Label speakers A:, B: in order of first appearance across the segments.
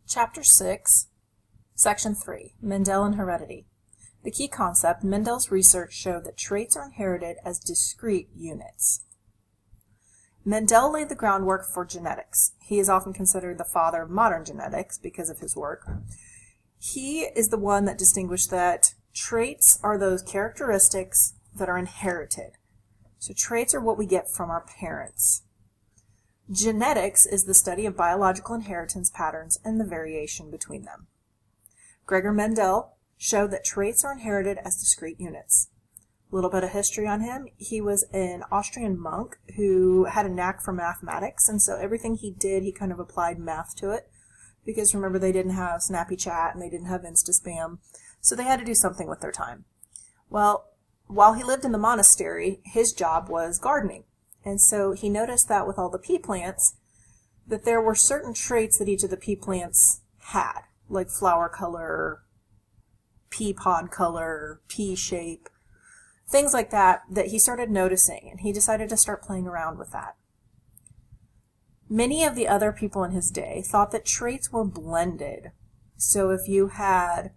A: Chapter 6, Section 3, Mendel and Heredity. The key concept: Mendel's research showed that traits are inherited as discrete units. Mendel laid the groundwork for genetics. He is often considered the father of modern genetics because of his work. He is the one that distinguished that traits are those characteristics that are inherited. So traits are what we get from our parents. Genetics is the study of biological inheritance patterns and the variation between them. Gregor Mendel showed that traits are inherited as discrete units. A little bit of history on him: he was an Austrian monk who had a knack for mathematics, and so everything he did, he kind of applied math to it, because remember, they didn't have Snappy Chat and they didn't have Insta-Spam, so they had to do something with their time. Well, while he lived in the monastery, his job was gardening. And so he noticed that with all the pea plants, that there were certain traits that each of the pea plants had, like flower color, pea pod color, pea shape, things like that, that he started noticing, and he decided to start playing around with that. Many of the other people in his day thought that traits were blended. So if you had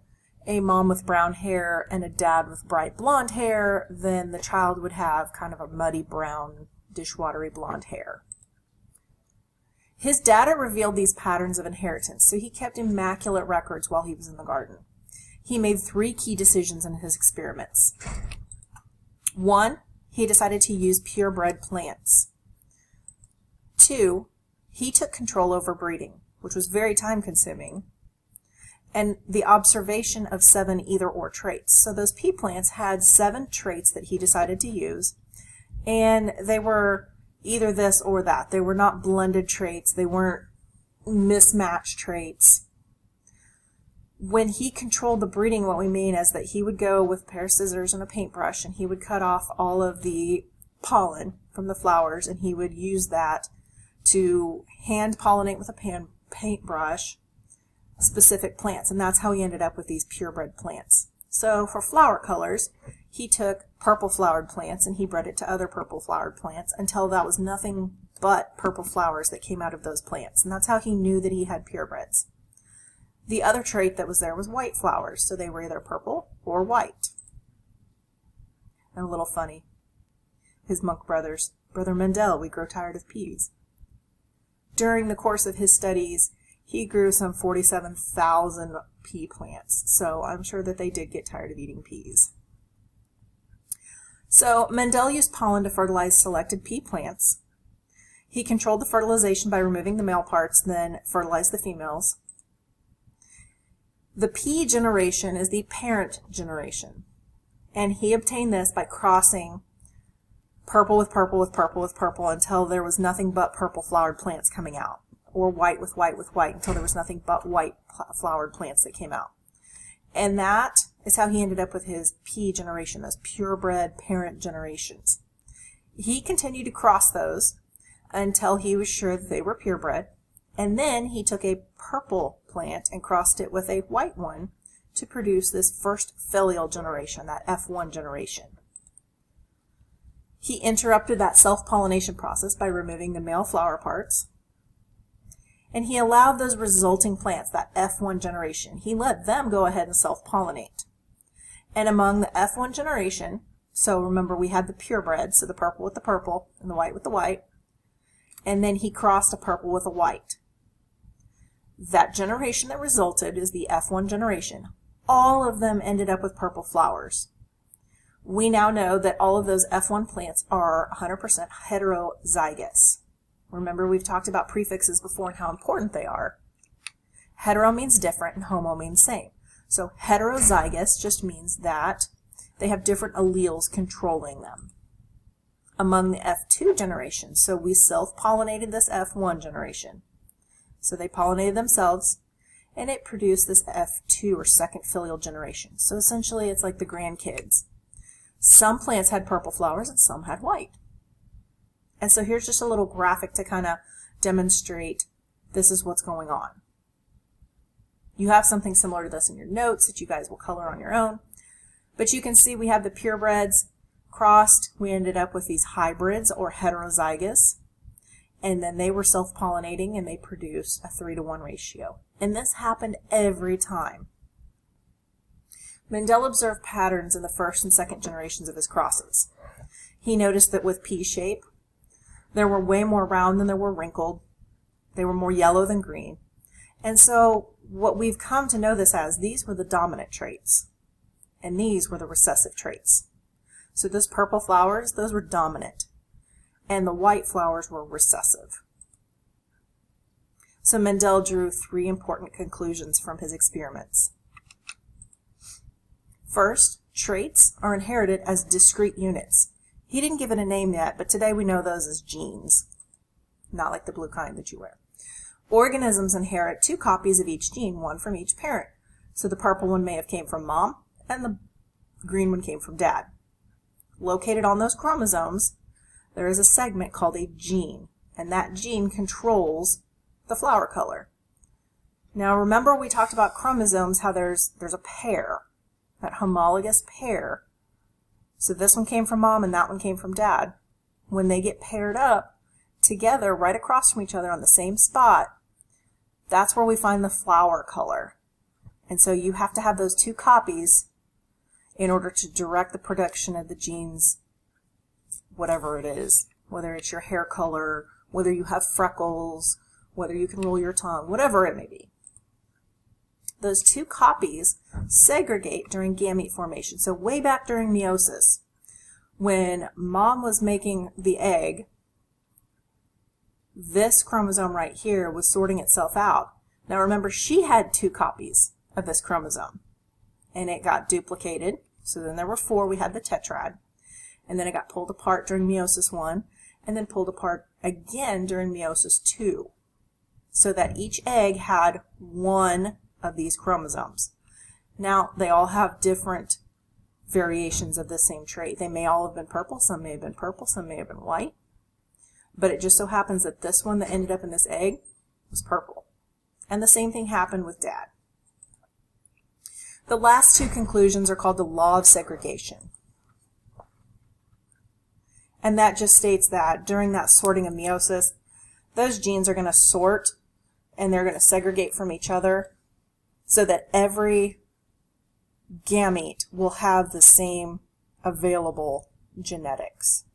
A: a mom with brown hair and a dad with bright blonde hair, then the child would have kind of a muddy brown, dishwatery blonde hair. His data revealed these patterns of inheritance, so he kept immaculate records while he was in the garden. He made 3 key decisions in his experiments. 1, he decided to use purebred plants. 2, he took control over breeding, which was very time-consuming, and the observation of 7 either-or traits. So those pea plants had 7 traits that he decided to use, and they were either this or that. They were not blended traits. They weren't mismatched traits. When he controlled the breeding, what we mean is that he would go with a pair of scissors and a paintbrush, and he would cut off all of the pollen from the flowers, and he would use that to hand pollinate with a paintbrush specific plants, and that's how he ended up with these purebred plants. So for flower colors, he took purple flowered plants and he bred it to other purple flowered plants until that was nothing but purple flowers that came out of those plants, and that's how he knew that he had purebreds. The other trait that was there was white flowers, so they were either purple or white. And a little funny, his monk brothers, Brother Mendel, we grow tired of peas. During the course of his studies, he grew some 47,000 pea plants, so I'm sure that they did get tired of eating peas. So Mendel used pollen to fertilize selected pea plants. He controlled the fertilization by removing the male parts, then fertilized the females. The pea generation is the parent generation, and he obtained this by crossing purple with purple with purple with purple until there was nothing but purple flowered plants coming out, or white with white with white until there was nothing but white flowered plants that came out. And that is how he ended up with his pea generation, those purebred parent generations. He continued to cross those until he was sure that they were purebred, and then he took a purple plant and crossed it with a white one to produce this first filial generation, that F1 generation. He interrupted that self-pollination process by removing the male flower parts, and he allowed those resulting plants, that F1 generation, he let them go ahead and self-pollinate. And among the F1 generation, so remember we had the purebred, so the purple with the purple and the white with the white, and then he crossed a purple with a white. That generation that resulted is the F1 generation. All of them ended up with purple flowers. We now know that all of those F1 plants are 100% heterozygous. Remember, we've talked about prefixes before and how important they are. Hetero means different and homo means same. So heterozygous just means that they have different alleles controlling them. Among the F2 generation, so we self-pollinated this F1 generation. So they pollinated themselves, and it produced this F2 or second filial generation. So essentially it's like the grandkids. Some plants had purple flowers and some had white. And so here's just a little graphic to kind of demonstrate this is what's going on. You have something similar to this in your notes that you guys will color on your own. But you can see we have the purebreds crossed. We ended up with these hybrids or heterozygous. and then they were self-pollinating and they produced a 3-to-1 ratio. And this happened every time. Mendel observed patterns in the first and second generations of his crosses. He noticed that with pea shape, there were way more round than there were wrinkled. They were more yellow than green. And so what we've come to know this as, these were the dominant traits, and these were the recessive traits. So those purple flowers, those were dominant, and the white flowers were recessive. So Mendel drew 3 important conclusions from his experiments. First, traits are inherited as discrete units. He didn't give it a name yet, but today we know those as genes, not like the blue kind that you wear. Organisms inherit 2 copies of each gene, one from each parent. So the purple one may have came from mom, and the green one came from dad. Located on those chromosomes, there is a segment called a gene, and that gene controls the flower color. Now remember we talked about chromosomes, how there's a pair, that homologous pair. So this one came from mom and that one came from dad. When they get paired up together right across from each other on the same spot, that's where we find the flower color. And so you have to have those 2 copies in order to direct the production of the genes, whatever it is, whether it's your hair color, whether you have freckles, whether you can roll your tongue, whatever it may be. Those 2 copies segregate during gamete formation. So way back during meiosis, when mom was making the egg, this chromosome right here was sorting itself out. Now remember, she had 2 copies of this chromosome, and it got duplicated. So then there were 4, we had the tetrad, and then it got pulled apart during meiosis 1, and then pulled apart again during meiosis 2, so that each egg had 1 of these chromosomes. Now, they all have different variations of the same trait. They may all have been purple, some may have been purple, some may have been white, but it just so happens that this one that ended up in this egg was purple. And the same thing happened with dad. The last 2 conclusions are called the law of segregation. And that just states that during that sorting of meiosis, those genes are going to sort and they're going to segregate from each other so that every gamete will have the same available genetics.